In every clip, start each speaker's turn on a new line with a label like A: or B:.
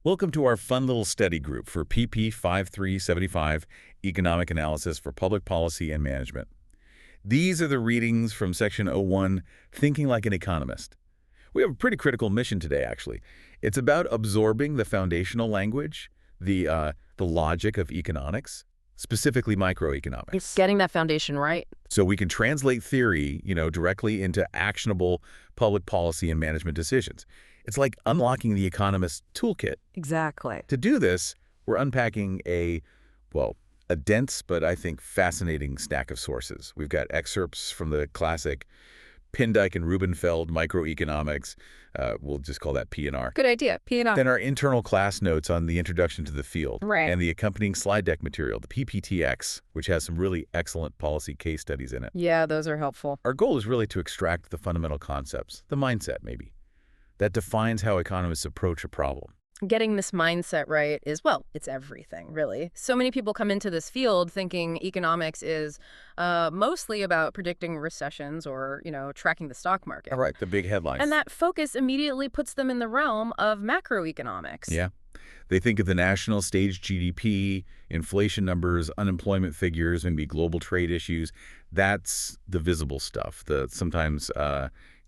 A: Welcome to our fun little study group for PP 5375, Economic Analysis for Public Policy and Management. These are the readings from Section 01, Thinking Like an Economist. We have a pretty critical mission today, actually. It's about absorbing the foundational language, the logic of economics, specifically microeconomics.
B: It's getting that foundation right.
A: So we can translate theory, directly into actionable public policy and management decisions. It's like unlocking the economist's toolkit.
B: Exactly.
A: To do this, we're unpacking a dense but I think fascinating stack of sources. We've got excerpts from the classic Pindyck and Rubenfeld microeconomics. We'll just call that P&R.
B: Good idea. P&R.
A: Then our internal class notes on the introduction to the field.
B: Right.
A: And the accompanying slide deck material, the PPTX, which has some really excellent policy case studies in it.
B: Yeah, those are helpful.
A: Our goal is really to extract the fundamental concepts, the mindset maybe, that defines how economists approach a problem.
B: Getting this mindset right is, well, it's everything, really. So many people come into this field thinking economics is mostly about predicting recessions or, tracking the stock market.
A: All right, the big headlines.
B: And that focus immediately puts them in the realm of macroeconomics.
A: Yeah. They think of the national stage GDP, inflation numbers, unemployment figures, maybe global trade issues. That's the visible stuff, the sometimes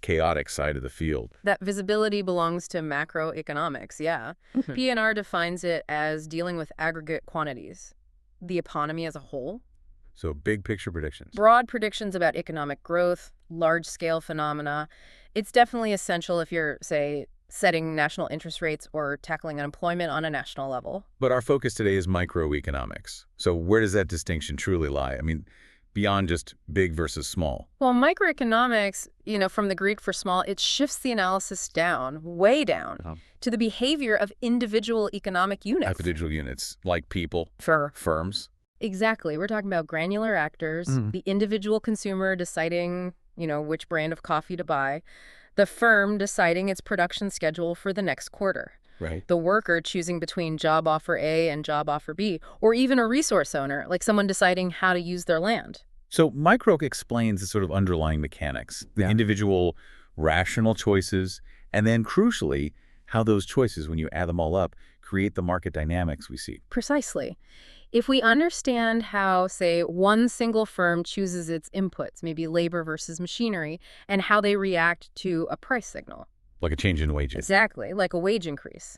A: chaotic side of the field.
B: That visibility belongs to macroeconomics, yeah. P&R defines it as dealing with aggregate quantities, the economy as a whole.
A: So big picture predictions.
B: Broad predictions about economic growth, large-scale phenomena. It's definitely essential if you're, say, setting national interest rates or tackling unemployment on a national level.
A: But our focus today is microeconomics. So where does that distinction truly lie? I mean, beyond just big versus small.
B: Well, microeconomics, from the Greek for small, it shifts the analysis down, way down, to the behavior of individual economic units.
A: Individual units, like people,
B: For
A: firms.
B: Exactly. We're talking about granular actors, the individual consumer deciding, which brand of coffee to buy, the firm deciding its production schedule for the next quarter.
A: Right.
B: The worker choosing between job offer A and job offer B, or even a resource owner, like someone deciding how to use their land.
A: So micro explains the sort of underlying mechanics, the individual rational choices, and then crucially, how those choices, when you add them all up, create the market dynamics we see.
B: Precisely. If we understand how, say, one single firm chooses its inputs, maybe labor versus machinery, and how they react to a price signal.
A: Like a change in wages.
B: Exactly, like a wage increase.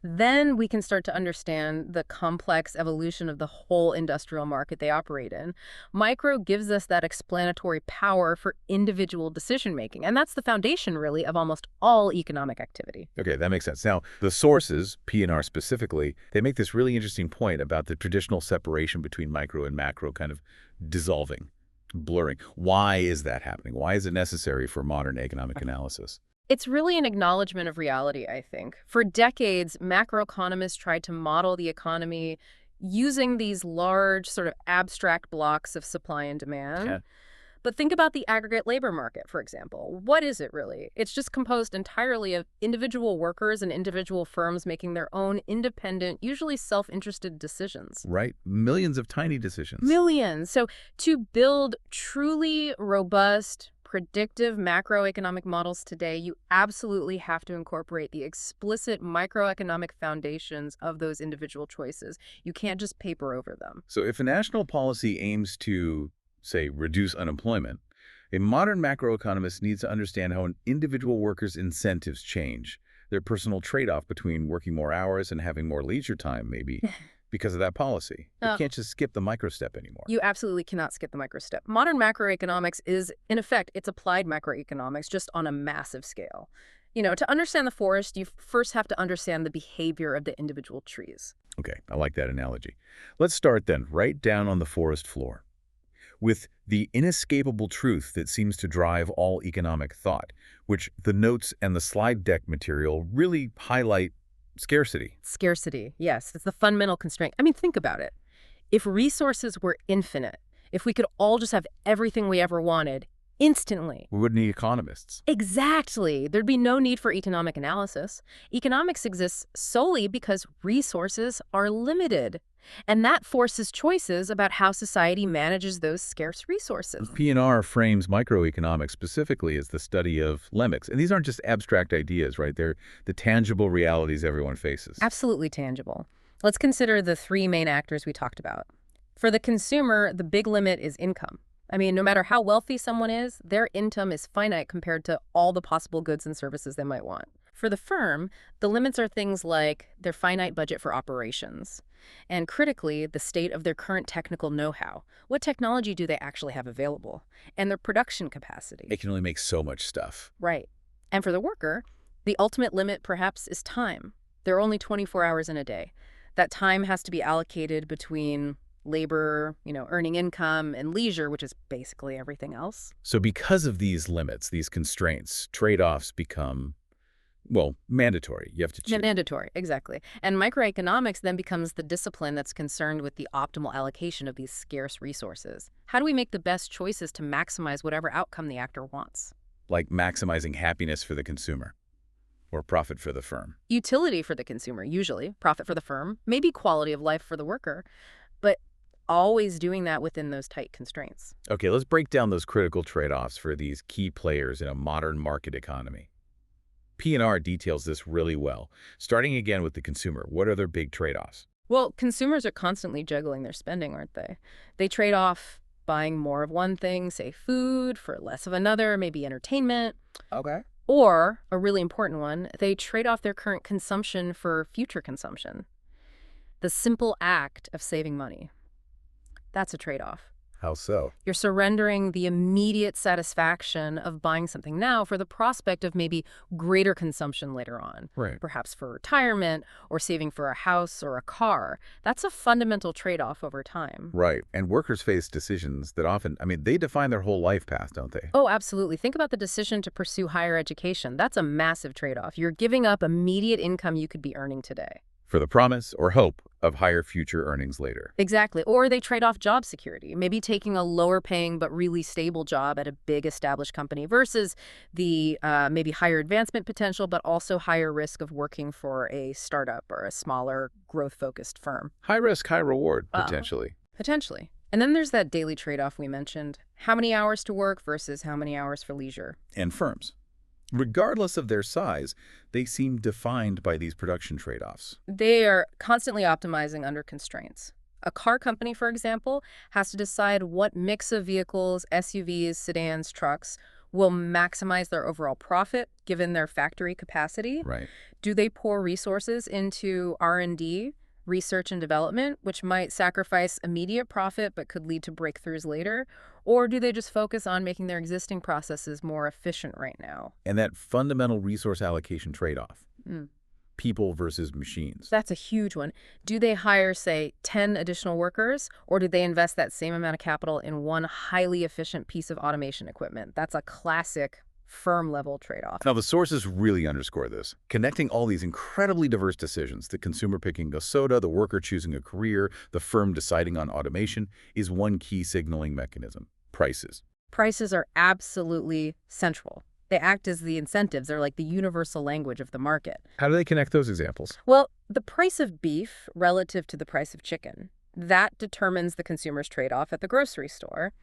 B: Then we can start to understand the complex evolution of the whole industrial market they operate in. Micro gives us that explanatory power for individual decision-making, and that's the foundation, really, of almost all economic activity.
A: Okay, that makes sense. Now, the sources, P&R specifically, they make this really interesting point about the traditional separation between micro and macro kind of dissolving, blurring. Why is that happening? Why is it necessary for modern economic analysis?
B: It's really an acknowledgement of reality, I think. For decades, macroeconomists tried to model the economy using these large, sort of abstract blocks of supply and demand.
A: Yeah.
B: But think about the aggregate labor market, for example. What is it really? It's just composed entirely of individual workers and individual firms making their own independent, usually self-interested decisions.
A: Right? Millions of tiny decisions.
B: Millions. So to build truly robust, predictive macroeconomic models today, you absolutely have to incorporate the explicit microeconomic foundations of those individual choices. You can't just paper over them.
A: So if a national policy aims to, say, reduce unemployment, a modern macroeconomist needs to understand how an individual worker's incentives change, their personal trade-off between working more hours and having more leisure time, maybe, because of that policy. You can't just skip the micro-step anymore.
B: You absolutely cannot skip the micro-step. Modern macroeconomics is, in effect, it's applied macroeconomics just on a massive scale. To understand the forest, you first have to understand the behavior of the individual trees.
A: Okay, I like that analogy. Let's start then, right down on the forest floor, with the inescapable truth that seems to drive all economic thought, which the notes and the slide deck material really highlight. Scarcity.
B: Scarcity, yes. It's the fundamental constraint. I mean, think about it. If resources were infinite, if we could all just have everything we ever wanted instantly.
A: We wouldn't need economists.
B: Exactly. There'd be no need for economic analysis. Economics exists solely because resources are limited. And that forces choices about how society manages those scarce resources.
A: P&R frames microeconomics specifically as the study of limits. And these aren't just abstract ideas, right? They're the tangible realities everyone faces.
B: Absolutely tangible. Let's consider the three main actors we talked about. For the consumer, the big limit is income. I mean, no matter how wealthy someone is, their income is finite compared to all the possible goods and services they might want. For the firm, the limits are things like their finite budget for operations, and critically, the state of their current technical know-how. What technology do they actually have available? And their production capacity.
A: It can only make so much stuff.
B: Right. And for the worker, the ultimate limit perhaps is time. There are only 24 hours in a day. That time has to be allocated between labor, earning income, and leisure, which is basically everything else.
A: So because of these limits, these constraints, trade-offs become, well, mandatory. You have to choose.
B: Mandatory, exactly. And microeconomics then becomes the discipline that's concerned with the optimal allocation of these scarce resources. How do we make the best choices to maximize whatever outcome the actor wants?
A: Like maximizing happiness for the consumer or profit for the firm.
B: Utility for the consumer, usually. Profit for the firm. Maybe quality of life for the worker. But always doing that within those tight constraints.
A: Okay, let's break down those critical trade-offs for these key players in a modern market economy. P&R details this really well. Starting again with the consumer, what are their big trade-offs?
B: Well, consumers are constantly juggling their spending, aren't they? They trade off buying more of one thing, say food, for less of another, maybe entertainment.
A: Okay.
B: Or, a really important one, they trade off their current consumption for future consumption. The simple act of saving money. That's a trade-off.
A: How so?
B: You're surrendering the immediate satisfaction of buying something now for the prospect of maybe greater consumption later on.
A: Right.
B: Perhaps for retirement or saving for a house or a car. That's a fundamental trade-off over time.
A: Right. And workers face decisions that often, they define their whole life path, don't they?
B: Oh, absolutely. Think about the decision to pursue higher education. That's a massive trade-off. You're giving up immediate income you could be earning today.
A: For the promise or hope of higher future earnings later.
B: Exactly. Or they trade off job security, maybe taking a lower paying but really stable job at a big established company versus the maybe higher advancement potential but also higher risk of working for a startup or a smaller growth-focused firm.
A: High risk, high reward, potentially.
B: Potentially. And then there's that daily trade-off we mentioned. How many hours to work versus how many hours for leisure.
A: And firms. Regardless of their size, they seem defined by these production trade-offs.
B: They are constantly optimizing under constraints. A car company, for example, has to decide what mix of vehicles, SUVs, sedans, trucks, will maximize their overall profit given their factory capacity.
A: Right.
B: Do they pour resources into R&D, research and development, which might sacrifice immediate profit but could lead to breakthroughs later? Or do they just focus on making their existing processes more efficient right now?
A: And that fundamental resource allocation trade-off, people versus machines.
B: That's a huge one. Do they hire, say, 10 additional workers, or do they invest that same amount of capital in one highly efficient piece of automation equipment? That's a classic firm-level trade-off.
A: Now, the sources really underscore this. Connecting all these incredibly diverse decisions, the consumer picking a soda, the worker choosing a career, the firm deciding on automation, is one key signaling mechanism: prices.
B: Prices are absolutely central. They act as the incentives. They're like the universal language of the market.
A: How do they connect those examples?
B: Well, the price of beef relative to the price of chicken, that determines the consumer's trade-off at the grocery store.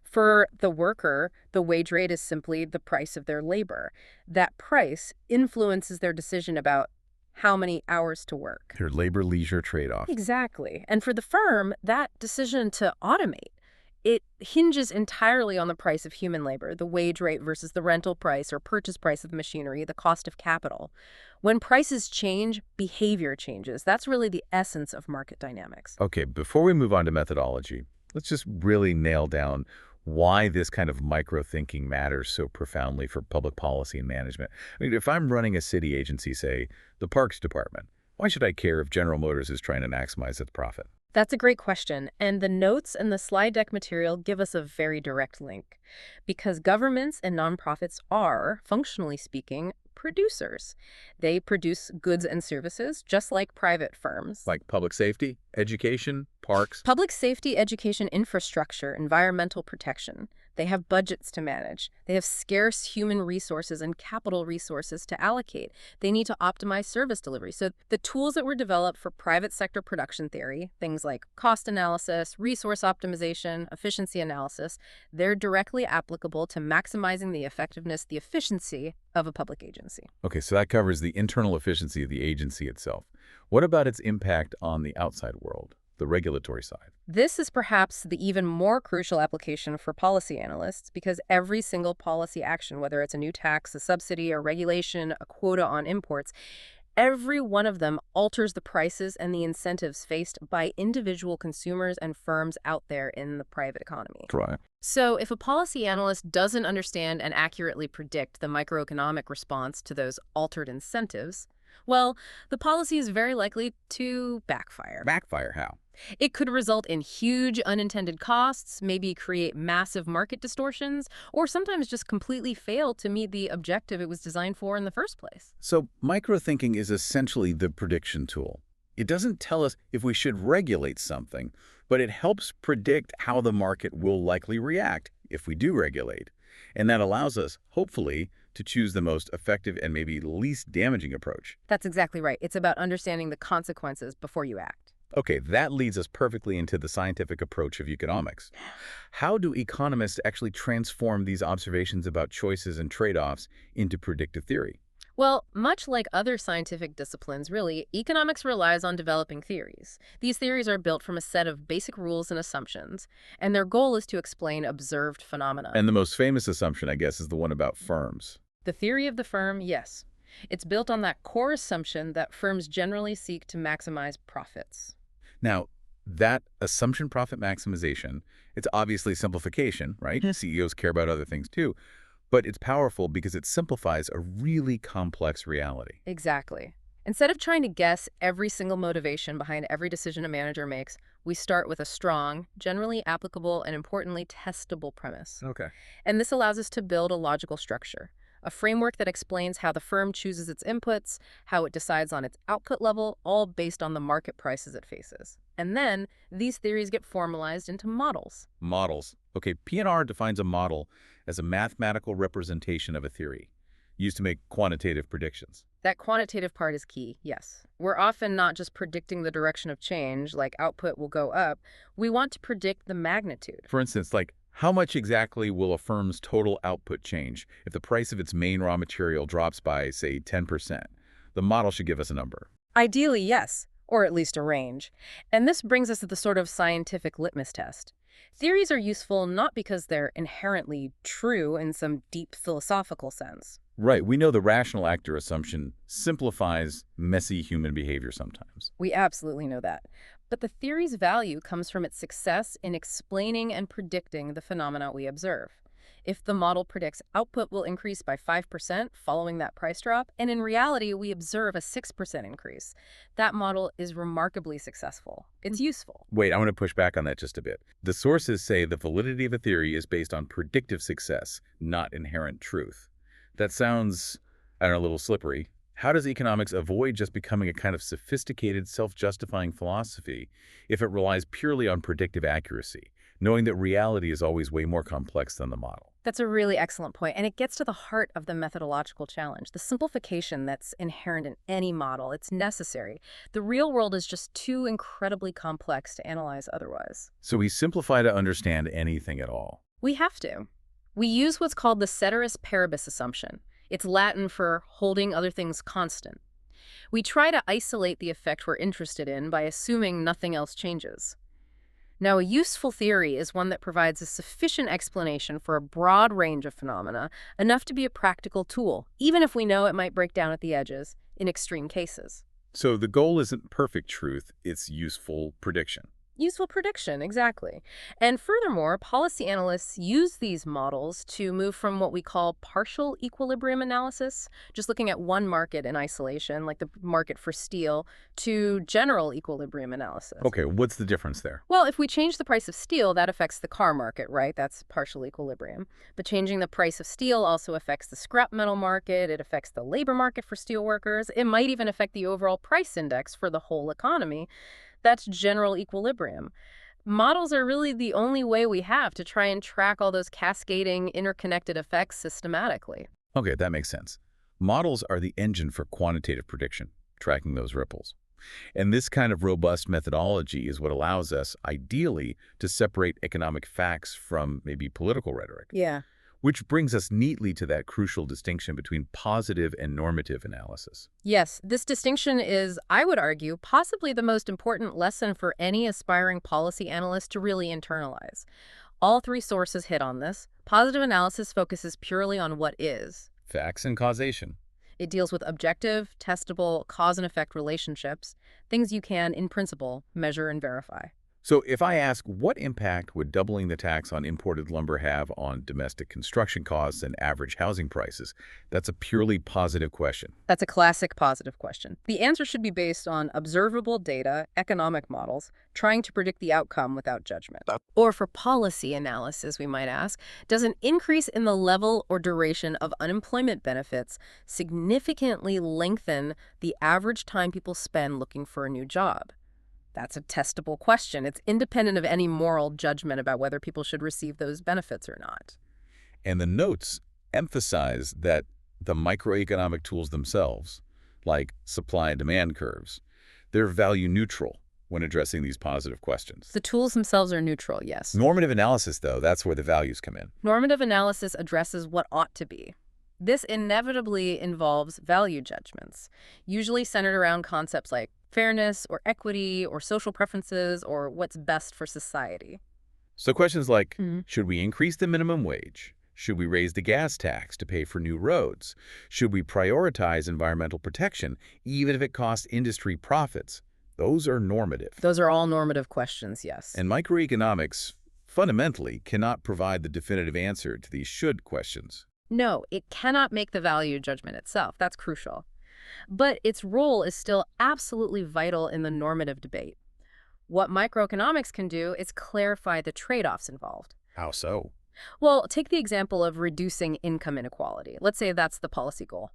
B: For the worker, the wage rate is simply the price of their labor. That price influences their decision about how many hours to work.
A: Their labor-leisure trade-off.
B: Exactly. And for the firm, that decision to automate, it hinges entirely on the price of human labor, the wage rate versus the rental price or purchase price of the machinery, the cost of capital. When prices change, behavior changes. That's really the essence of market dynamics.
A: Okay, before we move on to methodology, let's just really nail down why this kind of micro-thinking matters so profoundly for public policy and management. If I'm running a city agency, say, the Parks Department, why should I care if General Motors is trying to maximize its profit?
B: That's a great question, and the notes and the slide deck material give us a very direct link. Because governments and nonprofits are, functionally speaking, producers. They produce goods and services just like private firms.
A: Like public safety, education, parks?
B: Public safety, education, infrastructure, environmental protection. They have budgets to manage. They have scarce human resources and capital resources to allocate. They need to optimize service delivery. So the tools that were developed for private sector production theory, things like cost analysis, resource optimization, efficiency analysis, they're directly applicable to maximizing the effectiveness, the efficiency of a public agency.
A: Okay, so that covers the internal efficiency of the agency itself. What about its impact on the outside world, the regulatory side?
B: This is perhaps the even more crucial application for policy analysts because every single policy action, whether it's a new tax, a subsidy, a regulation, a quota on imports, every one of them alters the prices and the incentives faced by individual consumers and firms out there in the private economy.
A: Right.
B: So if a policy analyst doesn't understand and accurately predict the microeconomic response to those altered incentives, well, the policy is very likely to backfire.
A: Backfire how?
B: It could result in huge unintended costs, maybe create massive market distortions, or sometimes just completely fail to meet the objective it was designed for in the first place.
A: So microthinking is essentially the prediction tool. It doesn't tell us if we should regulate something, but it helps predict how the market will likely react if we do regulate. And that allows us, hopefully, to choose the most effective and maybe least damaging approach.
B: That's exactly right. It's about understanding the consequences before you act.
A: Okay, that leads us perfectly into the scientific approach of economics. How do economists actually transform these observations about choices and trade-offs into predictive theory?
B: Well, much like other scientific disciplines, really, economics relies on developing theories. These theories are built from a set of basic rules and assumptions, and their goal is to explain observed phenomena.
A: And the most famous assumption, I guess, is the one about firms.
B: The theory of the firm, yes. It's built on that core assumption that firms generally seek to maximize profits.
A: Now, that assumption profit maximization, it's obviously simplification, right? CEOs care about other things too. But it's powerful because it simplifies a really complex reality.
B: Exactly. Instead of trying to guess every single motivation behind every decision a manager makes, we start with a strong, generally applicable, and importantly, testable premise.
A: Okay.
B: And this allows us to build a logical structure, a framework that explains how the firm chooses its inputs, how it decides on its output level, all based on the market prices it faces. And then these theories get formalized into models.
A: Models. Okay, P&R defines a model as a mathematical representation of a theory, used to make quantitative predictions.
B: That quantitative part is key, yes. We're often not just predicting the direction of change, like output will go up. We want to predict the magnitude.
A: For instance, like, how much exactly will a firm's total output change if the price of its main raw material drops by, say, 10%? The model should give us a number.
B: Ideally, yes, or at least a range. And this brings us to the sort of scientific litmus test. Theories are useful not because they're inherently true in some deep philosophical sense.
A: Right, we know the rational actor assumption simplifies messy human behavior sometimes.
B: We absolutely know that. But the theory's value comes from its success in explaining and predicting the phenomena we observe. If the model predicts output will increase by 5% following that price drop, and in reality we observe a 6% increase, that model is remarkably successful. It's useful.
A: Wait, I want to push back on that just a bit. The sources say the validity of a theory is based on predictive success, not inherent truth. That sounds, I don't know, a little slippery. How does economics avoid just becoming a kind of sophisticated, self-justifying philosophy if it relies purely on predictive accuracy, knowing that reality is always way more complex than the model?
B: That's a really excellent point, and it gets to the heart of the methodological challenge, the simplification that's inherent in any model. It's necessary. The real world is just too incredibly complex to analyze otherwise.
A: So we simplify to understand anything at all.
B: We have to. We use what's called the ceteris paribus assumption. It's Latin for holding other things constant. We try to isolate the effect we're interested in by assuming nothing else changes. Now, a useful theory is one that provides a sufficient explanation for a broad range of phenomena, enough to be a practical tool, even if we know it might break down at the edges in extreme cases.
A: So the goal isn't perfect truth, it's useful prediction.
B: Useful prediction, exactly. And furthermore, policy analysts use these models to move from what we call partial equilibrium analysis, just looking at one market in isolation, like the market for steel, to general equilibrium analysis.
A: Okay, what's the difference there?
B: Well, if we change the price of steel, that affects the car market, right? That's partial equilibrium. But changing the price of steel also affects the scrap metal market. It affects the labor market for steel workers. It might even affect the overall price index for the whole economy. That's general equilibrium. Models are really the only way we have to try and track all those cascading, interconnected effects systematically.
A: Okay, that makes sense. Models are the engine for quantitative prediction, tracking those ripples. And this kind of robust methodology is what allows us, ideally, to separate economic facts from maybe political rhetoric.
B: Yeah.
A: Which brings us neatly to that crucial distinction between positive and normative analysis.
B: Yes, this distinction is, I would argue, possibly the most important lesson for any aspiring policy analyst to really internalize. All three sources hit on this. Positive analysis focuses purely on what is.
A: Facts and causation.
B: It deals with objective, testable, cause and effect relationships, things you can, in principle, measure and verify.
A: So if I ask, what impact would doubling the tax on imported lumber have on domestic construction costs and average housing prices? That's a purely positive question.
B: That's a classic positive question. The answer should be based on observable data, economic models, trying to predict the outcome without judgment. Or for policy analysis, we might ask, does an increase in the level or duration of unemployment benefits significantly lengthen the average time people spend looking for a new job? That's a testable question. It's independent of any moral judgment about whether people should receive those benefits or not.
A: And the notes emphasize that the microeconomic tools themselves, like supply and demand curves, they're value neutral when addressing these positive questions.
B: The tools themselves are neutral, yes.
A: Normative analysis, though, that's where the values come in.
B: Normative analysis addresses what ought to be. This inevitably involves value judgments, usually centered around concepts like fairness or equity or social preferences or what's best for society.
A: So questions like,
B: Mhm.
A: should we increase the minimum wage? Should we raise the gas tax to pay for new roads? Should we prioritize environmental protection, even if it costs industry profits? Those are normative.
B: Those are all normative questions, yes.
A: And microeconomics, fundamentally, cannot provide the definitive answer to these should questions.
B: No, it cannot make the value judgment itself. That's crucial. But its role is still absolutely vital in the normative debate. What microeconomics can do is clarify the trade-offs involved.
A: How so?
B: Well, take the example of reducing income inequality. Let's say that's the policy goal.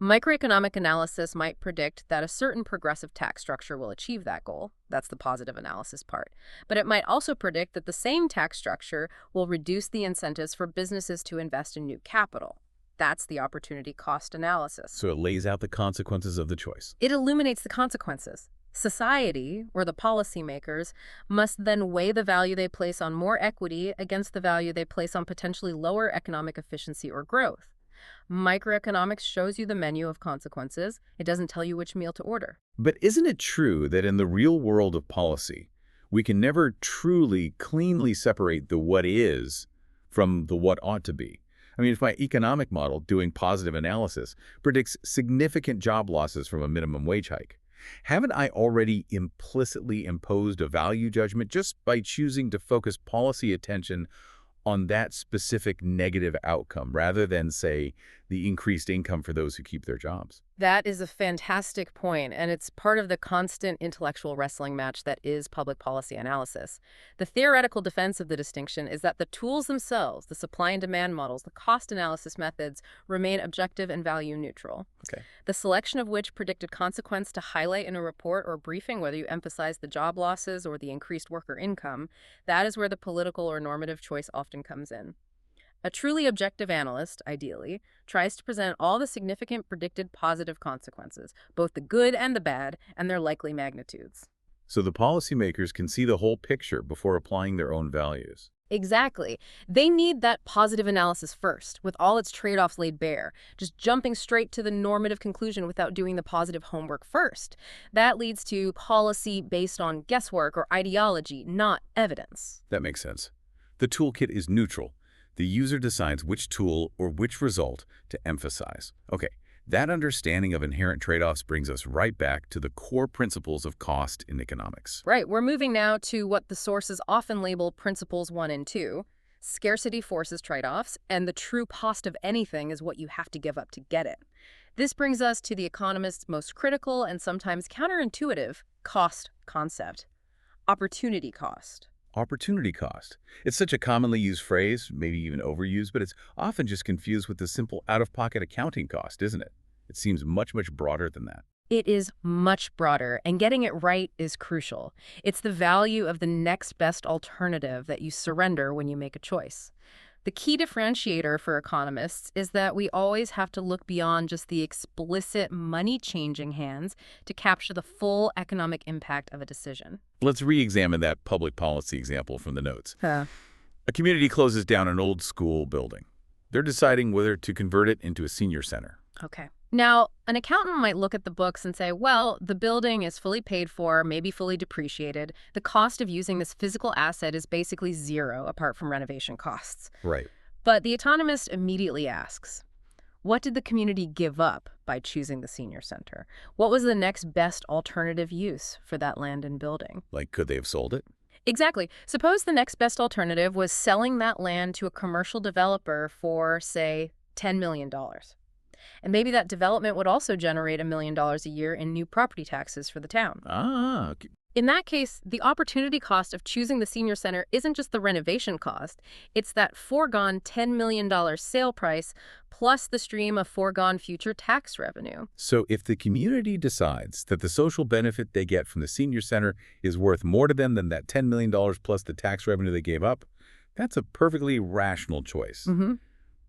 B: Microeconomic analysis might predict that a certain progressive tax structure will achieve that goal. That's the positive analysis part. But it might also predict that the same tax structure will reduce the incentives for businesses to invest in new capital. That's the opportunity cost analysis.
A: So it lays out the consequences of the choice.
B: It illuminates the consequences. Society, or the policymakers, must then weigh the value they place on more equity against the value they place on potentially lower economic efficiency or growth. Microeconomics shows you the menu of consequences. It doesn't tell you which meal to order.
A: But isn't it true that in the real world of policy, we can never truly, cleanly separate the what is from the what ought to be? I mean, if my economic model, doing positive analysis, predicts significant job losses from a minimum wage hike, haven't I already implicitly imposed a value judgment just by choosing to focus policy attention on that specific negative outcome rather than, say, the increased income for those who keep their jobs?
B: That is a fantastic point, and it's part of the constant intellectual wrestling match that is public policy analysis. The theoretical defense of the distinction is that the tools themselves, the supply and demand models, the cost analysis methods, remain objective and value neutral.
A: Okay.
B: The selection of which predicted consequence to highlight in a report or briefing, whether you emphasize the job losses or the increased worker income, that is where the political or normative choice often comes in. A truly objective analyst, ideally, tries to present all the significant predicted positive consequences, both the good and the bad, and their likely magnitudes.
A: So the policymakers can see the whole picture before applying their own values.
B: Exactly. They need that positive analysis first, with all its trade-offs laid bare, just jumping straight to the normative conclusion without doing the positive homework first. That leads to policy based on guesswork or ideology, not evidence.
A: That makes sense. The toolkit is neutral. The user decides which tool or which result to emphasize. Okay, that understanding of inherent trade-offs brings us right back to the core principles of cost in economics.
B: Right, we're moving now to what the sources often label principles 1 and 2. Scarcity forces trade-offs, and the true cost of anything is what you have to give up to get it. This brings us to the economist's most critical and sometimes counterintuitive cost concept: opportunity cost.
A: Opportunity cost. It's such a commonly used phrase, maybe even overused, but it's often just confused with the simple out-of-pocket accounting cost, isn't it? It seems much, much broader than that.
B: It is much broader, and getting it right is crucial. It's the value of the next best alternative that you surrender when you make a choice. The key differentiator for economists is that we always have to look beyond just the explicit money-changing hands to capture the full economic impact of a decision.
A: Let's re-examine that public policy example from the notes.
B: Huh.
A: A community closes down an old school building. They're deciding whether to convert it into a senior center.
B: Okay. Now, an accountant might look at the books and say, well, the building is fully paid for, maybe fully depreciated. The cost of using this physical asset is basically zero apart from renovation costs.
A: Right.
B: But the economist immediately asks, what did the community give up by choosing the senior center? What was the next best alternative use for that land and building?
A: Like, could they have sold it?
B: Exactly. Suppose the next best alternative was selling that land to a commercial developer for, say, $10 million. And maybe that development would also generate $1 million a year in new property taxes for the town.
A: Ah, okay.
B: In that case, the opportunity cost of choosing the senior center isn't just the renovation cost. It's that foregone $10 million sale price plus the stream of foregone future tax revenue.
A: So if the community decides that the social benefit they get from the senior center is worth more to them than that $10 million plus the tax revenue they gave up, that's a perfectly rational choice.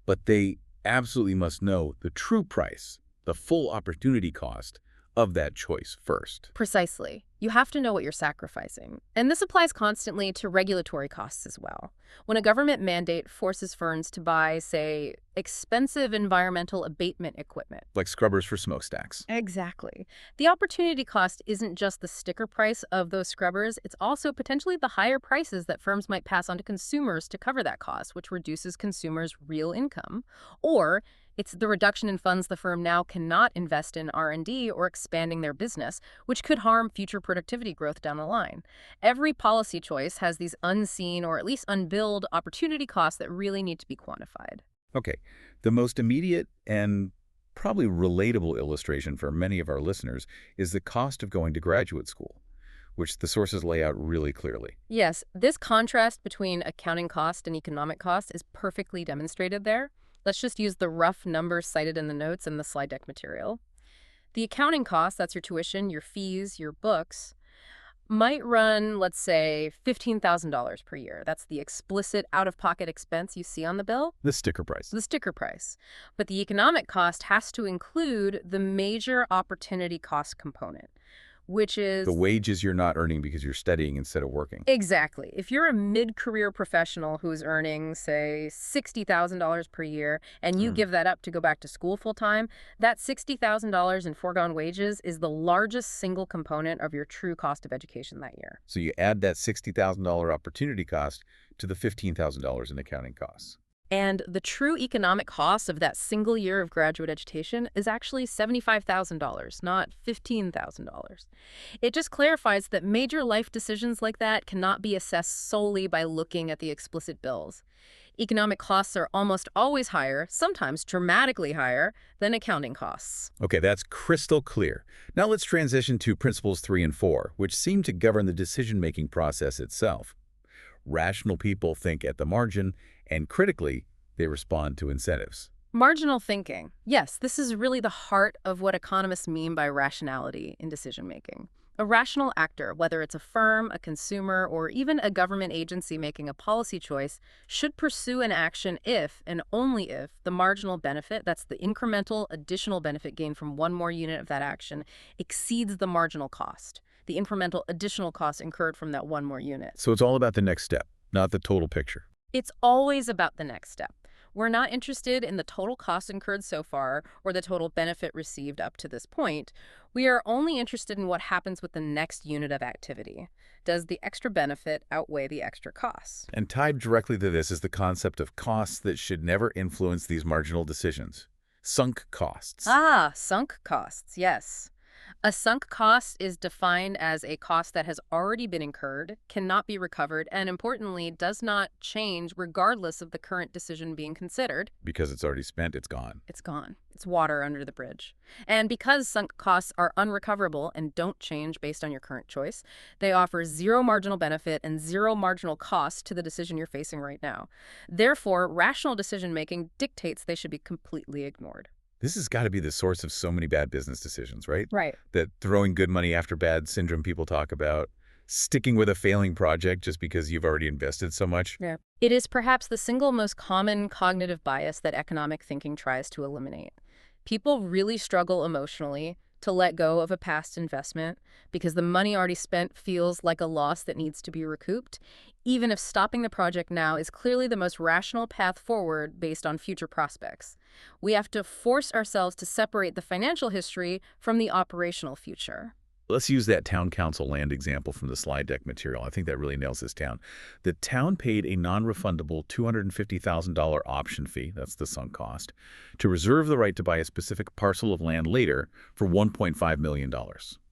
A: But they absolutely must know the true price, the full opportunity cost of that choice first.
B: Precisely. You have to know what you're sacrificing. And this applies constantly to regulatory costs as well. When a government mandate forces firms to buy, say, expensive environmental abatement equipment.
A: Like scrubbers for smokestacks.
B: Exactly. The opportunity cost isn't just the sticker price of those scrubbers, it's also potentially the higher prices that firms might pass on to consumers to cover that cost, which reduces consumers' real income. Or it's the reduction in funds the firm now cannot invest in R&D or expanding their business, which could harm future productivity growth down the line. Every policy choice has these unseen or at least unbilled opportunity costs that really need to be quantified.
A: Okay, the most immediate and probably relatable illustration for many of our listeners is the cost of going to graduate school, which the sources lay out really clearly.
B: Yes, this contrast between accounting cost and economic cost is perfectly demonstrated there. Let's just use the rough numbers cited in the notes and the slide deck material. The accounting cost, that's your tuition, your fees, your books, might run, let's say, $15,000 per year. That's the explicit out-of-pocket expense you see on the bill.
A: The sticker price.
B: The sticker price. But the economic cost has to include the major opportunity cost component, which is
A: The wages you're not earning because you're studying instead of working.
B: Exactly. If you're a mid-career professional who's earning, say, $60,000 per year, and you give that up to go back to school full-time, that $60,000 in foregone wages is the largest single component of your true cost of education that year.
A: So you add that $60,000 opportunity cost to the $15,000 in accounting costs.
B: And the true economic cost of that single year of graduate education is actually $75,000, not $15,000. It just clarifies that major life decisions like that cannot be assessed solely by looking at the explicit bills. Economic costs are almost always higher, sometimes dramatically higher, than accounting costs.
A: Okay, that's crystal clear. Now let's transition to principles 3 and 4, which seem to govern the decision-making process itself. Rational people think at the margin, and critically, they respond to incentives.
B: Marginal thinking. Yes, this is really the heart of what economists mean by rationality in decision-making. A rational actor, whether it's a firm, a consumer, or even a government agency making a policy choice, should pursue an action if and only if the marginal benefit, that's the incremental additional benefit gained from one more unit of that action, exceeds the marginal cost, the incremental additional cost incurred from that one more unit.
A: So it's all about the next step, not the total picture.
B: It's always about the next step. We're not interested in the total cost incurred so far or the total benefit received up to this point. We are only interested in what happens with the next unit of activity. Does the extra benefit outweigh the extra costs?
A: And tied directly to this is the concept of costs that should never influence these marginal decisions. Sunk costs.
B: Ah, sunk costs, yes. A sunk cost is defined as a cost that has already been incurred, cannot be recovered, and importantly, does not change regardless of the current decision being considered.
A: Because it's already spent, it's gone.
B: It's gone. It's water under the bridge. And because sunk costs are unrecoverable and don't change based on your current choice, they offer zero marginal benefit and zero marginal cost to the decision you're facing right now. Therefore, rational decision-making dictates they should be completely ignored.
A: This has got to be the source of so many bad business decisions, right?
B: Right.
A: That throwing good money after bad syndrome people talk about, sticking with a failing project just because you've already invested so much.
B: Yeah. It is perhaps the single most common cognitive bias that economic thinking tries to eliminate. People really struggle emotionally to let go of a past investment because the money already spent feels like a loss that needs to be recouped, even if stopping the project now is clearly the most rational path forward based on future prospects. We have to force ourselves to separate the financial history from the operational future.
A: Let's use that town council land example from the slide deck material. I think that really nails this town. The town paid a non-refundable $250,000 option fee, that's the sunk cost, to reserve the right to buy a specific parcel of land later for $1.5 million.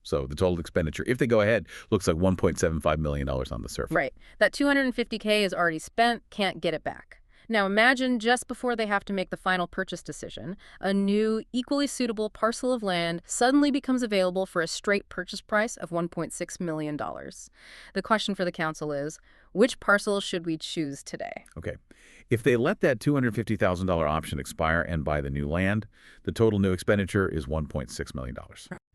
A: So the total expenditure, if they go ahead, looks like $1.75 million on the surface.
B: Right. That 250K is already spent, can't get it back. Now imagine just before they have to make the final purchase decision, a new, equally suitable parcel of land suddenly becomes available for a straight purchase price of $1.6 million. The question for the council is, which parcel should we choose today?
A: Okay. If they let that $250,000 option expire and buy the new land, the total new expenditure is $1.6 million.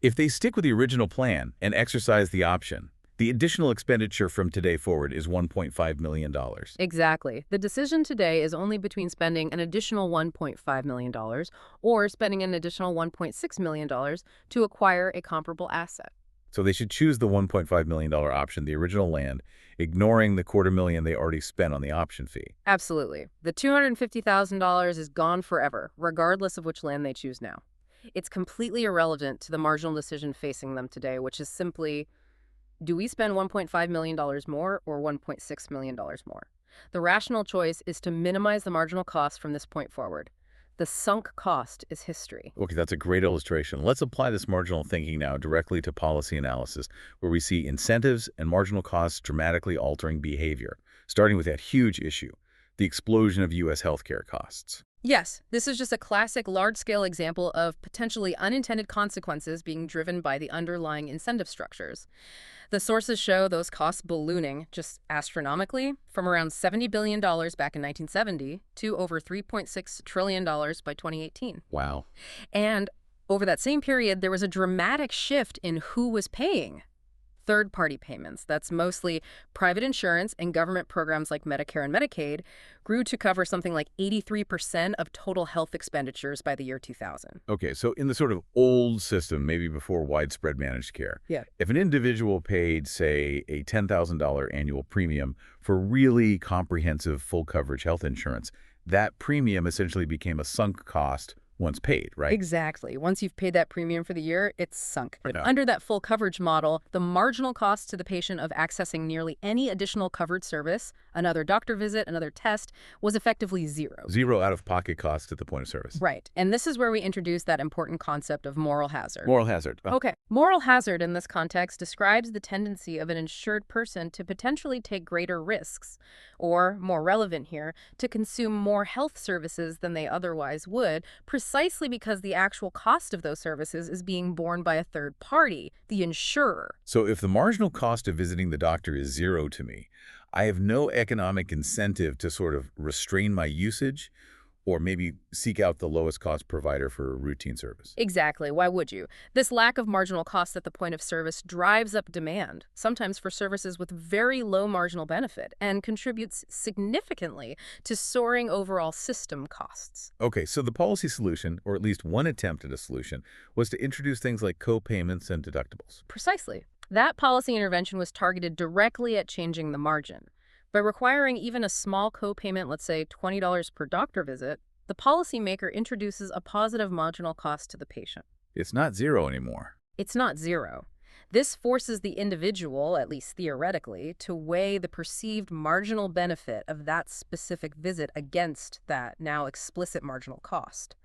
A: If they stick with the original plan and exercise the option, the additional expenditure from today forward is $1.5 million.
B: Exactly. The decision today is only between spending an additional $1.5 million or spending an additional $1.6 million to acquire a comparable asset.
A: So they should choose the $1.5 million option, the original land, ignoring the $250,000 they already spent on the option fee.
B: Absolutely. The $250,000 is gone forever, regardless of which land they choose now. It's completely irrelevant to the marginal decision facing them today, which is simply, do we spend $1.5 million more or $1.6 million more? The rational choice is to minimize the marginal cost from this point forward. The sunk cost is history.
A: Okay, that's a great illustration. Let's apply this marginal thinking now directly to policy analysis, where we see incentives and marginal costs dramatically altering behavior, starting with that huge issue, the explosion of U.S. healthcare costs.
B: Yes, this is just a classic large-scale example of potentially unintended consequences being driven by the underlying incentive structures. The sources show those costs ballooning just astronomically from around $70 billion back in 1970 to over $3.6 trillion by 2018.
A: Wow.
B: And over that same period, there was a dramatic shift in who was paying. Third-party payments, that's mostly private insurance and government programs like Medicare and Medicaid, grew to cover something like 83% of total health expenditures by the year 2000.
A: Okay, so in the sort of old system, maybe before widespread managed care,
B: Yeah.
A: if an individual paid, say, a $10,000 annual premium for really comprehensive full coverage health insurance, that premium essentially became a sunk cost once paid, right?
B: Exactly. Once you've paid that premium for the year, it's sunk.
A: Yeah.
B: Under that full coverage model, the marginal cost to the patient of accessing nearly any additional covered service, another doctor visit, another test, was effectively zero.
A: Zero out-of-pocket cost at the point of service.
B: Right. And this is where we introduce that important concept of moral hazard.
A: Moral hazard.
B: Okay. Moral hazard in this context describes the tendency of an insured person to potentially take greater risks, or, more relevant here, to consume more health services than they otherwise would, precisely because the actual cost of those services is being borne by a third party, the insurer.
A: So if the marginal cost of visiting the doctor is zero to me, I have no economic incentive to sort of restrain my usage or maybe seek out the lowest cost provider for a routine service.
B: Exactly. Why would you? This lack of marginal cost at the point of service drives up demand, sometimes for services with very low marginal benefit, and contributes significantly to soaring overall system costs.
A: Okay, so the policy solution, or at least one attempt at a solution, was to introduce things like co-payments and deductibles.
B: Precisely. That policy intervention was targeted directly at changing the margin. By requiring even a small co-payment, let's say $20 per doctor visit, the policymaker introduces a positive marginal cost to the patient.
A: It's not zero anymore.
B: It's not zero. This forces the individual, at least theoretically, to weigh the perceived marginal benefit of that specific visit against that now explicit marginal cost.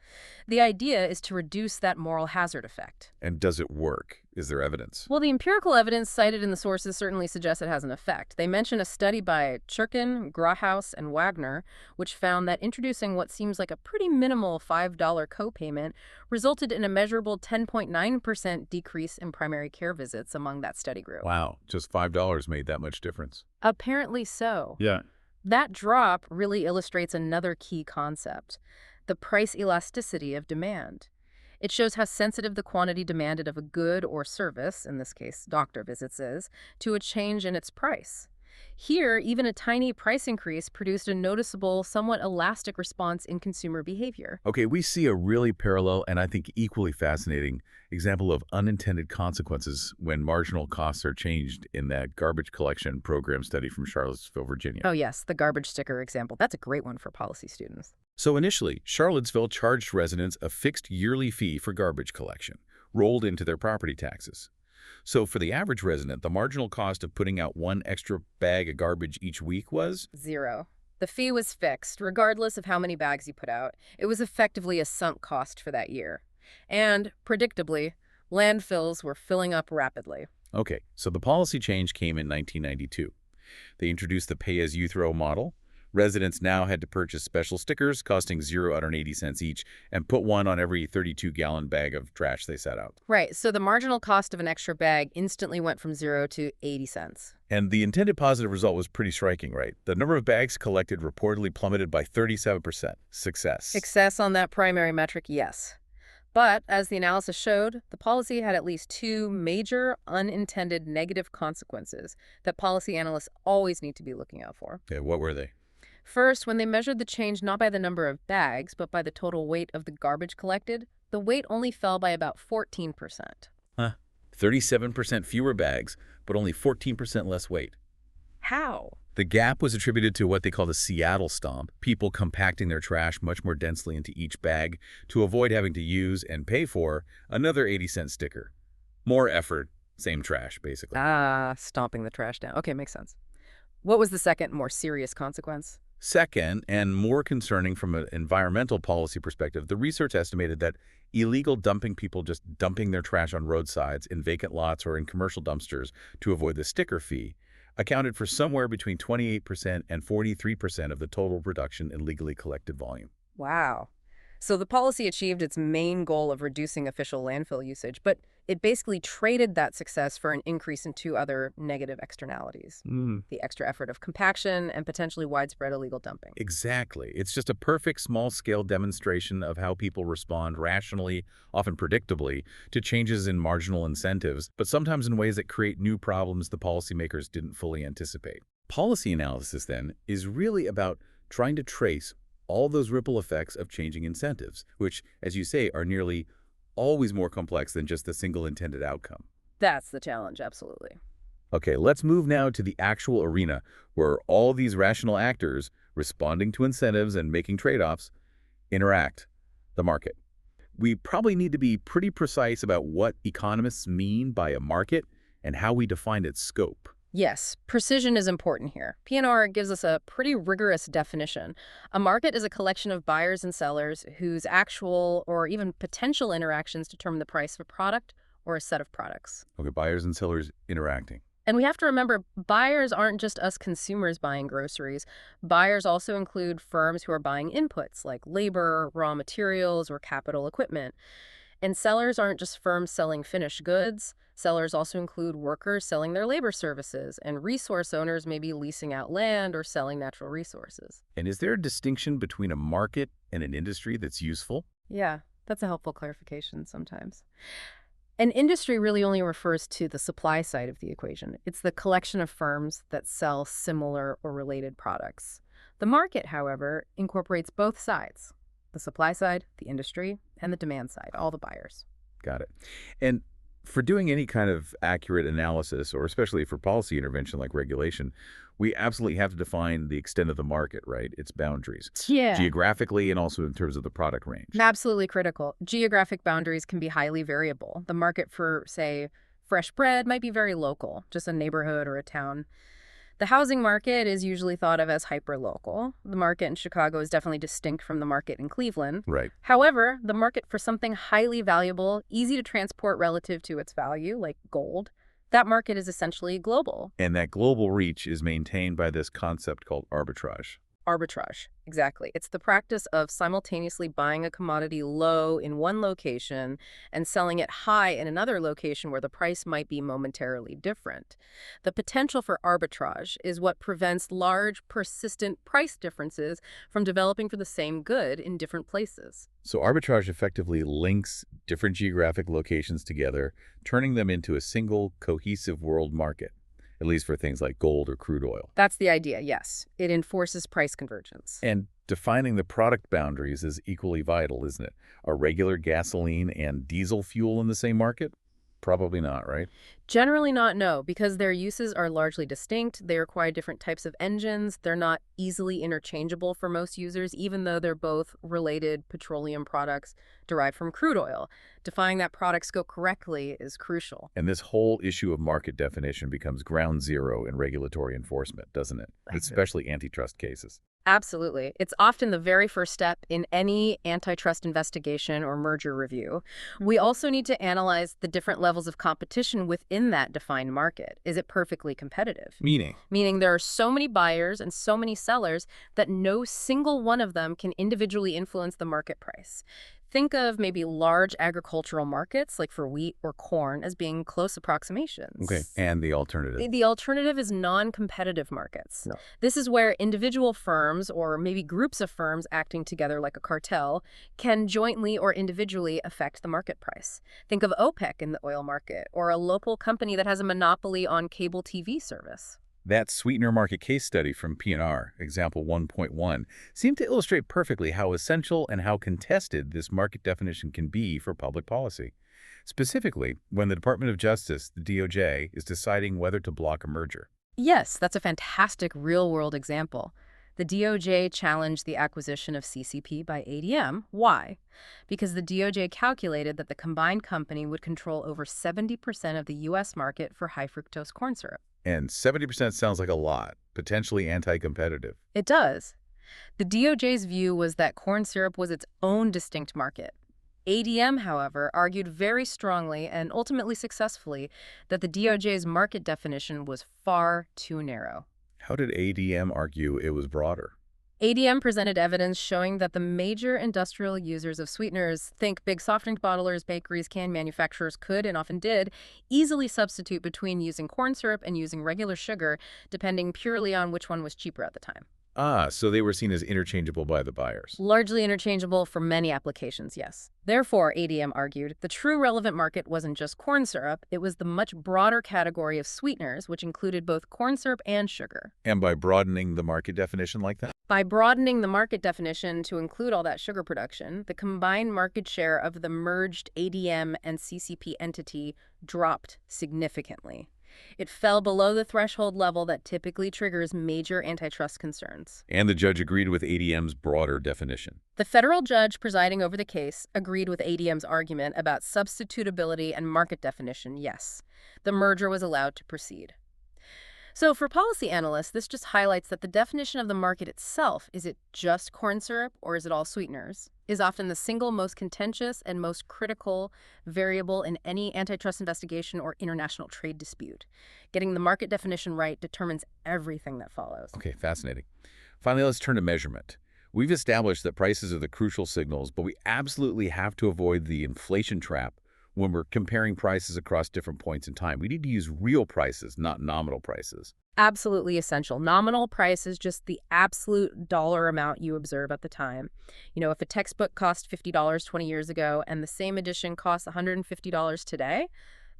B: The idea is to reduce that moral hazard effect.
A: And does it work? Is there evidence?
B: Well, the empirical evidence cited in the sources certainly suggests it has an effect. They mention a study by Churkin, Grahaus, and Wagner, which found that introducing what seems like a pretty minimal $5 copayment resulted in a measurable 10.9% decrease in primary care visits among that study group.
A: Wow, just $5 made that much difference.
B: Apparently so.
A: Yeah.
B: That drop really illustrates another key concept, the price elasticity of demand. It shows how sensitive the quantity demanded of a good or service, in this case doctor visits, is to a change in its price. Here, even a tiny price increase produced a noticeable, somewhat elastic response in consumer behavior.
A: Okay, we see a really parallel and I think equally fascinating example of unintended consequences when marginal costs are changed in that garbage collection program study from Charlottesville, Virginia.
B: Oh yes, the garbage sticker example. That's a great one for policy students.
A: So initially, Charlottesville charged residents a fixed yearly fee for garbage collection, rolled into their property taxes. So for the average resident, the marginal cost of putting out one extra bag of garbage each week was
B: 0. The fee was fixed, regardless of how many bags you put out. It was effectively a sunk cost for that year. And, predictably, landfills were filling up rapidly.
A: okay. So the policy change came in 1992. They introduced the pay-as-you-throw model. Residents now had to purchase special stickers costing 0 out of 80 cents each and put one on every 32-gallon bag of trash they set out.
B: Right, so the marginal cost of an extra bag instantly went from 0 to 80 cents.
A: And the intended positive result was pretty striking, right? The number of bags collected reportedly plummeted by 37%. Success.
B: Success on that primary metric, yes. But, as the analysis showed, the policy had at least 2 major unintended negative consequences that policy analysts always need to be looking out for.
A: Okay, what were they?
B: First, when they measured the change not by the number of bags, but by the total weight of the garbage collected, the weight only fell by about 14%.
A: Huh. 37% fewer bags, but only 14% less weight.
B: How?
A: The gap was attributed to what they call the Seattle stomp, people compacting their trash much more densely into each bag to avoid having to use and pay for another 80-cent sticker. More effort, same trash, basically.
B: Ah, stomping the trash down. Okay, makes sense. What was the second, more serious consequence?
A: Second, and more concerning from an environmental policy perspective, the research estimated that illegal dumping, people just dumping their trash on roadsides, in vacant lots, or in commercial dumpsters to avoid the sticker fee, accounted for somewhere between 28% and 43% of the total reduction in legally collected volume.
B: Wow. So the policy achieved its main goal of reducing official landfill usage, but it basically traded that success for an increase in 2 other negative externalities. The extra effort of compaction and potentially widespread illegal dumping.
A: Exactly. It's just a perfect small-scale demonstration of how people respond rationally, often predictably, to changes in marginal incentives, but sometimes in ways that create new problems the policymakers didn't fully anticipate. Policy analysis, then, is really about trying to trace all those ripple effects of changing incentives, which, as you say, are nearly always more complex than just the single intended outcome.
B: That's the challenge, absolutely.
A: Okay, let's move now to the actual arena where all these rational actors responding to incentives and making trade-offs interact, the market. We probably need to be pretty precise about what economists mean by a market and how we define its scope.
B: Yes, precision is important here. P&R gives us a pretty rigorous definition. A market is a collection of buyers and sellers whose actual or even potential interactions determine the price of a product or a set of products.
A: Okay, buyers and sellers interacting.
B: And we have to remember, buyers aren't just us consumers buying groceries. Buyers also include firms who are buying inputs like labor, raw materials, or capital equipment. And sellers aren't just firms selling finished goods. Sellers also include workers selling their labor services, and resource owners may be leasing out land or selling natural resources.
A: And is there a distinction between a market and an industry that's useful?
B: Yeah, that's a helpful clarification sometimes. An industry really only refers to the supply side of the equation. It's the collection of firms that sell similar or related products. The market, however, incorporates both sides: the supply side, the industry, and the demand side, all the buyers.
A: Got it. And for doing any kind of accurate analysis, or especially for policy intervention like regulation, we absolutely have to define the extent of the market, right? Its boundaries.
B: Yeah.
A: Geographically and also in terms of the product range.
B: Absolutely critical. Geographic boundaries can be highly variable. The market for, say, fresh bread might be very local, just a neighborhood or a town. The housing market is usually thought of as hyperlocal. The market in Chicago is definitely distinct from the market in Cleveland.
A: Right.
B: However, the market for something highly valuable, easy to transport relative to its value, like gold, that market is essentially global.
A: And that global reach is maintained by this concept called arbitrage.
B: Arbitrage, exactly. It's the practice of simultaneously buying a commodity low in one location and selling it high in another location where the price might be momentarily different. The potential for arbitrage is what prevents large, persistent price differences from developing for the same good in different places.
A: So arbitrage effectively links different geographic locations together, turning them into a single, cohesive world market, at least for things like gold or crude oil.
B: That's the idea, yes. It enforces price convergence.
A: And defining the product boundaries is equally vital, isn't it? Are regular gasoline and diesel fuel in the same market? Probably not, right?
B: Generally not, no, because their uses are largely distinct. They require different types of engines. They're not easily interchangeable for most users, even though they're both related petroleum products derived from crude oil. Defining that product scope correctly is crucial.
A: And this whole issue of market definition becomes ground zero in regulatory enforcement, doesn't it? Especially antitrust cases.
B: Absolutely. It's often the very first step in any antitrust investigation or merger review. We also need to analyze the different levels of competition within that defined market. Is it perfectly competitive?
A: Meaning?
B: Meaning there are so many buyers and so many sellers that no single one of them can individually influence the market price. Think of maybe large agricultural markets, like for wheat or corn, as being close approximations.
A: Okay, and the alternative?
B: The alternative is non-competitive markets.
A: No.
B: This is where individual firms or maybe groups of firms acting together like a cartel can jointly or individually affect the market price. Think of OPEC in the oil market or a local company that has a monopoly on cable TV service.
A: That sweetener market case study from P&R, example 1.1, seemed to illustrate perfectly how essential and how contested this market definition can be for public policy. Specifically, when the Department of Justice, the DOJ, is deciding whether to block a merger.
B: Yes, that's a fantastic real-world example. The DOJ challenged the acquisition of CCP by ADM. Why? Because the DOJ calculated that the combined company would control over 70% of the U.S. market for high-fructose corn syrup.
A: And 70% sounds like a lot, potentially anti-competitive.
B: It does. The DOJ's view was that corn syrup was its own distinct market. ADM, however, argued very strongly and ultimately successfully that the DOJ's market definition was far too narrow.
A: How did ADM argue it was broader?
B: ADM presented evidence showing that the major industrial users of sweeteners, think big soft drink bottlers, bakeries, can manufacturers, could and often did easily substitute between using corn syrup and using regular sugar, depending purely on which one was cheaper at the time.
A: Ah, so they were seen as interchangeable by the buyers.
B: Largely interchangeable for many applications, yes. Therefore, ADM argued, the true relevant market wasn't just corn syrup, it was the much broader category of sweeteners, which included both corn syrup and sugar.
A: And by broadening the market definition like that?
B: By broadening the market definition to include all that sugar production, the combined market share of the merged ADM and CCP entity dropped significantly. It fell below the threshold level that typically triggers major antitrust concerns.
A: And the judge agreed with ADM's broader definition.
B: The federal judge presiding over the case agreed with ADM's argument about substitutability and market definition, yes. The merger was allowed to proceed. So for policy analysts, this just highlights that the definition of the market itself, is it just corn syrup or is it all sweeteners, is often the single most contentious and most critical variable in any antitrust investigation or international trade dispute. Getting the market definition right determines everything that follows.
A: Okay, fascinating. Finally, let's turn to measurement. We've established that prices are the crucial signals, but we absolutely have to avoid the inflation trap when we're comparing prices across different points in time. We need to use real prices, not nominal prices.
B: Absolutely essential. Nominal price is just the absolute dollar amount you observe at the time. You know, if a textbook cost $50 20 years ago and the same edition costs $150 today,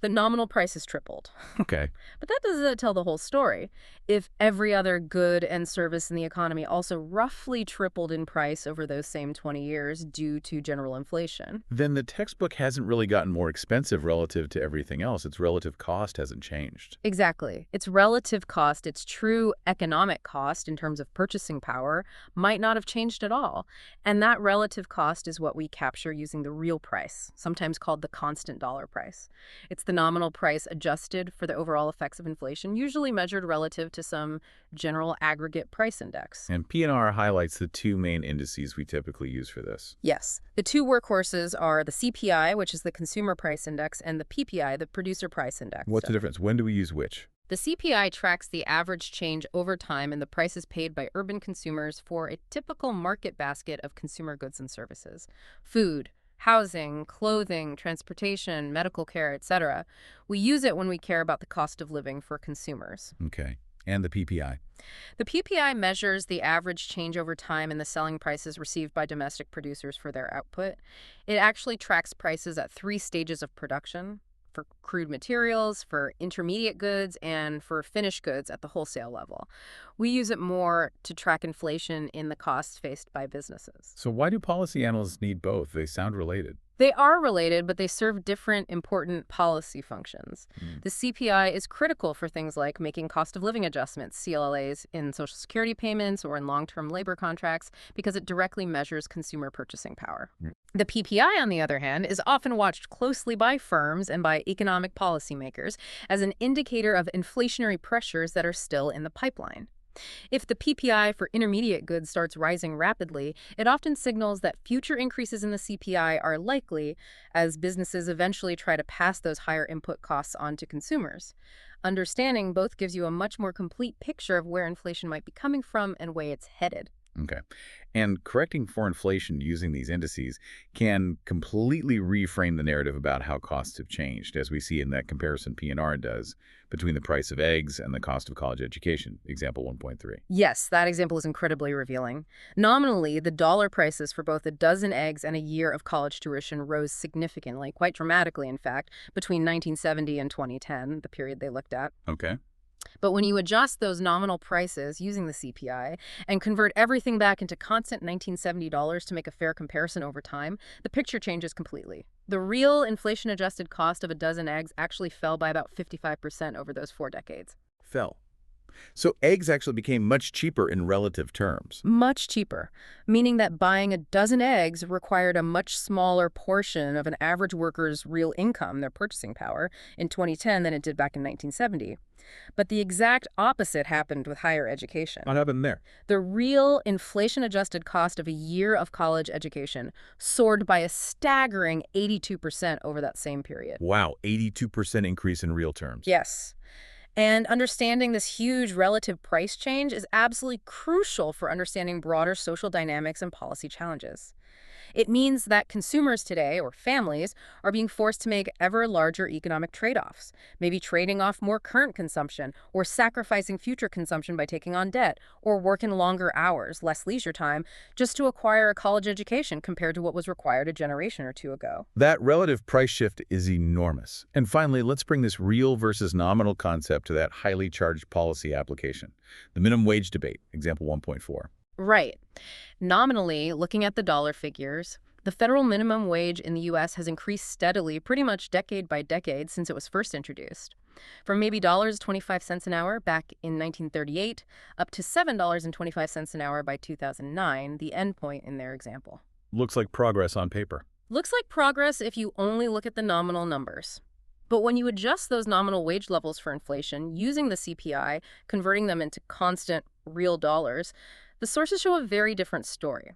B: the nominal price has tripled.
A: Okay.
B: But that doesn't tell the whole story. If every other good and service in the economy also roughly tripled in price over those same 20 years due to general inflation,
A: Then the textbook hasn't really gotten more expensive relative to everything else. Its relative cost hasn't changed.
B: exactly. Its relative cost, its true economic cost in terms of purchasing power, might not have changed at all. And that relative cost is what we capture using the real price, sometimes called the constant dollar price. It's the nominal price adjusted for the overall effects of inflation, usually measured relative to some general aggregate price index.
A: And P&R highlights the two main indices we typically use for this.
B: Yes. The two workhorses are the CPI, which is the Consumer Price Index, and the PPI, the Producer Price Index.
A: What's the difference? When do we use which?
B: The CPI tracks the average change over time in the prices paid by urban consumers for a typical market basket of consumer goods and services: food, housing, clothing, transportation, medical care, etc. We use it when we care about the cost of living for consumers.
A: Okay. And the PPI?
B: The PPI measures the average change over time in the selling prices received by domestic producers for their output. It actually tracks prices at 3 stages of production: for crude materials, for intermediate goods, and for finished goods at the wholesale level. We use it more to track inflation in the costs faced by businesses.
A: So why do policy analysts need both? They sound related.
B: They are related, but they serve different important policy functions. The CPI is critical for things like making cost of living adjustments, CLAs, in Social Security payments or in long-term labor contracts, because it directly measures consumer purchasing power. The PPI, on the other hand, is often watched closely by firms and by economic policymakers as an indicator of inflationary pressures that are still in the pipeline. If the PPI for intermediate goods starts rising rapidly, it often signals that future increases in the CPI are likely as businesses eventually try to pass those higher input costs on to consumers. Understanding both gives you a much more complete picture of where inflation might be coming from and where it's headed.
A: Okay. And correcting for inflation using these indices can completely reframe the narrative about how costs have changed, as we see in that comparison P&R does between the price of eggs and the cost of college education, example 1.3.
B: Yes, that example is incredibly revealing. Nominally, the dollar prices for both a dozen eggs and a year of college tuition rose significantly, quite dramatically, in fact, between 1970 and 2010, the period they looked at.
A: Okay.
B: But when you adjust those nominal prices using the CPI and convert everything back into constant $1970 to make a fair comparison over time, the picture changes completely. The real inflation-adjusted cost of a dozen eggs actually fell by about 55% over those 4 decades.
A: Fell. So eggs actually became much cheaper in relative terms.
B: Much cheaper, meaning that buying a dozen eggs required a much smaller portion of an average worker's real income, their purchasing power, in 2010 than it did back in 1970. But the exact opposite happened with higher education.
A: What happened there?
B: The real inflation-adjusted cost of a year of college education soared by a staggering 82% over that same period.
A: Wow, 82% increase in real terms.
B: Yes. And understanding this huge relative price change is absolutely crucial for understanding broader social dynamics and policy challenges. It means that consumers today, or families, are being forced to make ever larger economic trade-offs, maybe trading off more current consumption, or sacrificing future consumption by taking on debt, or working longer hours, less leisure time, just to acquire a college education compared to what was required a generation or two ago.
A: That relative price shift is enormous. And finally, let's bring this real versus nominal concept to that highly charged policy application, the minimum wage debate, example 1.4.
B: Right. Nominally, looking at the dollar figures, the federal minimum wage in the U.S. has increased steadily pretty much decade by decade since it was first introduced. From maybe $1.25 an hour back in 1938 up to $7.25 an hour by 2009, the endpoint in their example.
A: Looks like progress on paper.
B: Looks like progress if you only look at the nominal numbers. But when you adjust those nominal wage levels for inflation using the CPI, converting them into constant real dollars, the sources show a very different story.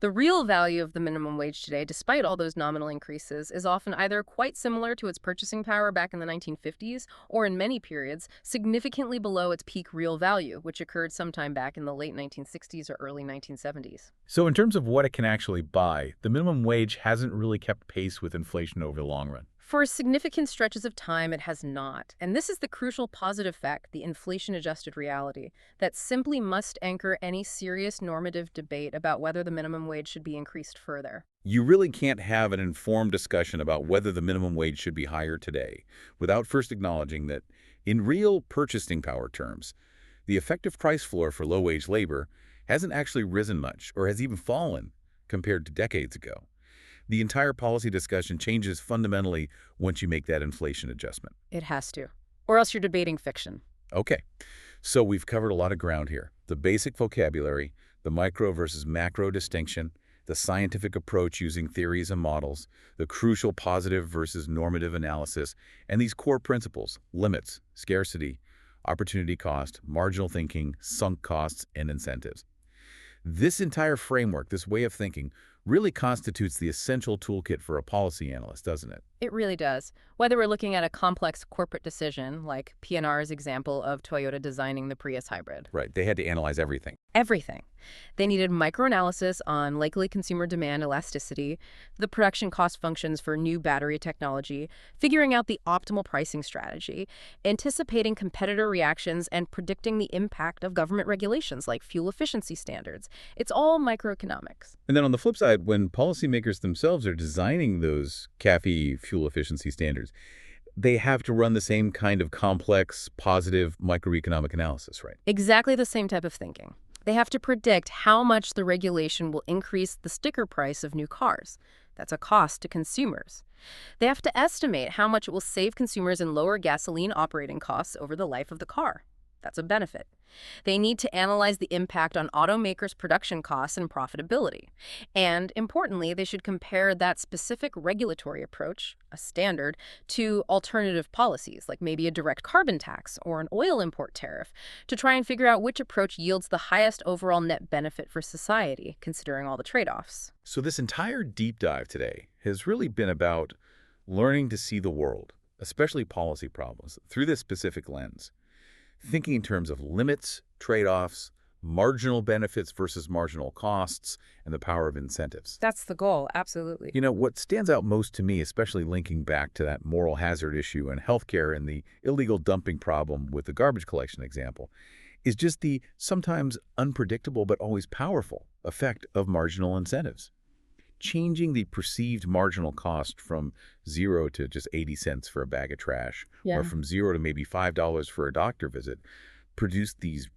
B: The real value of the minimum wage today, despite all those nominal increases, is often either quite similar to its purchasing power back in the 1950s, or in many periods, significantly below its peak real value, which occurred sometime back in the late 1960s or early 1970s.
A: So in terms of what it can actually buy, the minimum wage hasn't really kept pace with inflation over the long run.
B: For significant stretches of time, it has not. And this is the crucial positive fact, the inflation-adjusted reality, that simply must anchor any serious normative debate about whether the minimum wage should be increased further.
A: You really can't have an informed discussion about whether the minimum wage should be higher today without first acknowledging that, in real purchasing power terms, the effective price floor for low-wage labor hasn't actually risen much or has even fallen compared to decades ago. The entire policy discussion changes fundamentally once you make that inflation adjustment.
B: It has to. Or else you're debating fiction.
A: Okay, so we've covered a lot of ground here. The basic vocabulary, the micro versus macro distinction, the the scientific approach using theories and models, the crucial positive versus normative analysis, and these core principles: limits, scarcity, opportunity cost, marginal thinking, sunk costs, and incentives. This entire framework, this way of thinking, really constitutes the essential toolkit for a policy analyst, doesn't it?
B: It really does. Whether we're looking at a complex corporate decision, like P&R's example of Toyota designing the Prius hybrid.
A: Right, they had to analyze everything.
B: Everything. They needed microanalysis on likely consumer demand elasticity, the production cost functions for new battery technology, figuring out the optimal pricing strategy, anticipating competitor reactions, and predicting the impact of government regulations like fuel efficiency standards. It's all microeconomics.
A: And then on the flip side, when policymakers themselves are designing those CAFE fuel efficiency standards, they have to run the same kind of complex, positive microeconomic analysis, right?
B: Exactly the same type of thinking. They have to predict how much the regulation will increase the sticker price of new cars. That's a cost to consumers. They have to estimate how much it will save consumers in lower gasoline operating costs over the life of the car. That's a benefit. They need to analyze the impact on automakers' production costs and profitability. And importantly, they should compare that specific regulatory approach, a standard, to alternative policies, like maybe a direct carbon tax or an oil import tariff, to try and figure out which approach yields the highest overall net benefit for society, considering all the trade-offs.
A: So this entire deep dive today has really been about learning to see the world, especially policy problems, through this specific lens. Thinking in terms of limits, trade-offs, marginal benefits versus marginal costs, and the power of incentives.
B: That's the goal, absolutely.
A: You know, what stands out most to me, especially linking back to that moral hazard issue in healthcare and the illegal dumping problem with the garbage collection example, is just the sometimes unpredictable but always powerful effect of marginal incentives. Changing the perceived marginal cost from 0 to just 80 cents for a bag of trash, or from 0 to maybe $5 for a doctor visit, produced these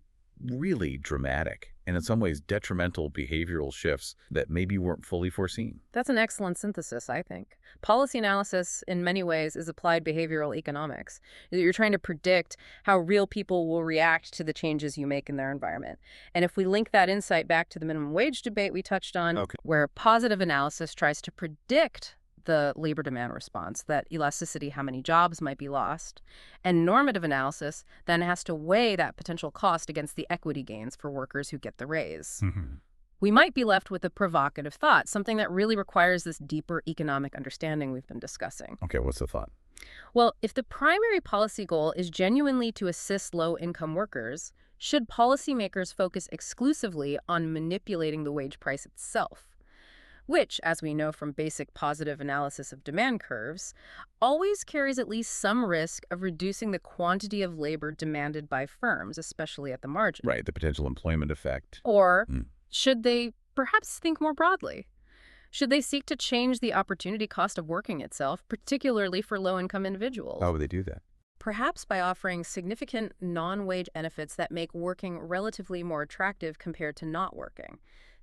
A: really dramatic and in some ways detrimental behavioral shifts that maybe weren't fully foreseen.
B: That's an excellent synthesis, I think. Policy analysis, in many ways, is applied behavioral economics. You're trying to predict how real people will react to the changes you make in their environment. And if we link that insight back to the minimum wage debate we touched on, where positive analysis tries to predict the labor demand response, that elasticity, how many jobs might be lost, and normative analysis then has to weigh that potential cost against the equity gains for workers who get the raise. We might be left with a provocative thought, something that really requires this deeper economic understanding we've been discussing.
A: Okay, what's the thought?
B: Well, if the primary policy goal is genuinely to assist low-income workers, should policymakers focus exclusively on manipulating the wage price itself? Which, as we know from basic positive analysis of demand curves, always carries at least some risk of reducing the quantity of labor demanded by firms, especially at the margin.
A: Right, the potential employment effect.
B: Or should they perhaps think more broadly? Should they seek to change the opportunity cost of working itself, particularly for low-income individuals?
A: How would they do that?
B: Perhaps by offering significant non-wage benefits that make working relatively more attractive compared to not working.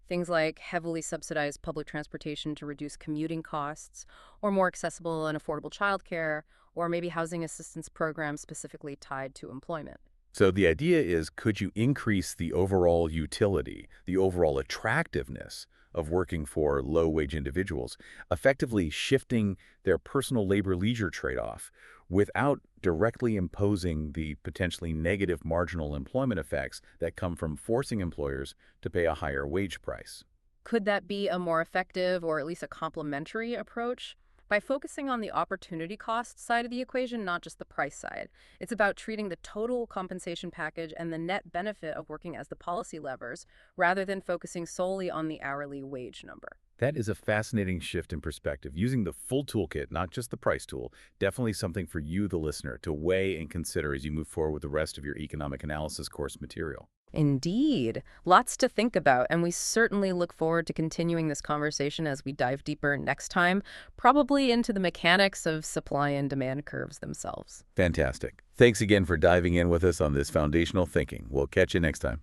B: Things like heavily subsidized public transportation to reduce commuting costs, or more accessible and affordable childcare, or maybe housing assistance programs specifically tied to employment.
A: So the idea is, could you increase the overall utility, the overall attractiveness of working for low-wage individuals, effectively shifting their personal labor-leisure trade-off without directly imposing the potentially negative marginal employment effects that come from forcing employers to pay a higher wage price?
B: Could that be a more effective or at least a complementary approach? By focusing on the opportunity cost side of the equation, not just the price side. It's about treating the total compensation package and the net benefit of working as the policy levers, rather than focusing solely on the hourly wage number.
A: That is a fascinating shift in perspective. Using the full toolkit, not just the price tool, definitely something for you, the listener, to weigh and consider as you move forward with the rest of your economic analysis course material.
B: Indeed. Lots to think about, and we certainly look forward to continuing this conversation as we dive deeper next time, probably into the mechanics of supply and demand curves themselves.
A: Fantastic. Thanks again for diving in with us on this foundational thinking. We'll catch you next time.